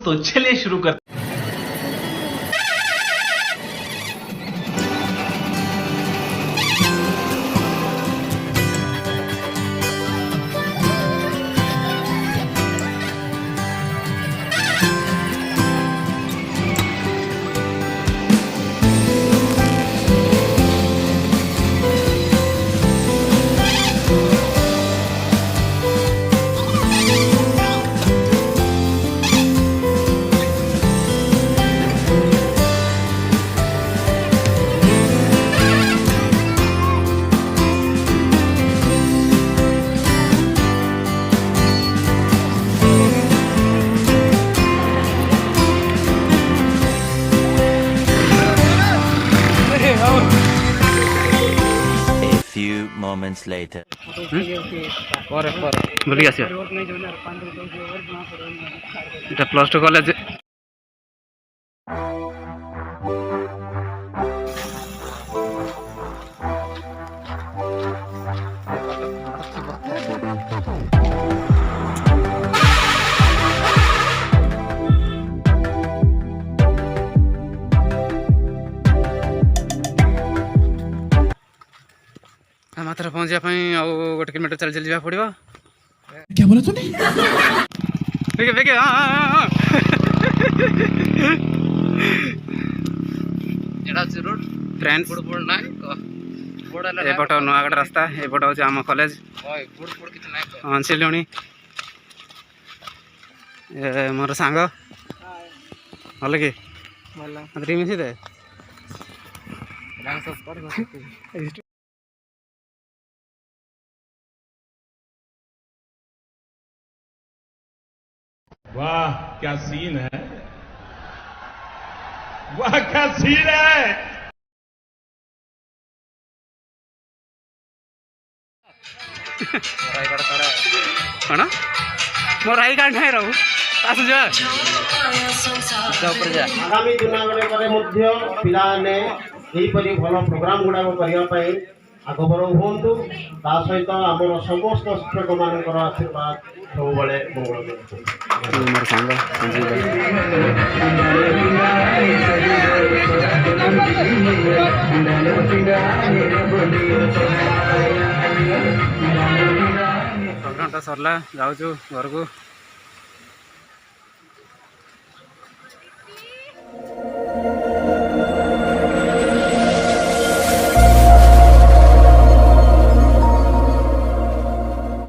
तो चलिए शुरू कर। Few moments later. भूल गया এটা প্লাস টু কলেজ मात्र पहुँचा गोटे किलोमीटर चल चल जा पड़ो। क्या बोला तूने? फ्रेंड्स एपट नुआगढ़ रास्ता एपट हूँ आम कॉलेज अंशिलुणी मोर सांग भल कि मत मिसी दे वाह क्या सीन है, वाह क्या सीन है। कौन मोर आई कार्ड नहीं रहू आस जा आगामी दिन पाने यहीपरि भल प्रोग्राम गुड़ाक करने आगभर हूँ ता सहित आम समस्त शिक्षक मान आशीर्वाद सब मंगल मोर सांग प्रोग्राम सरला जाऊँ घर को।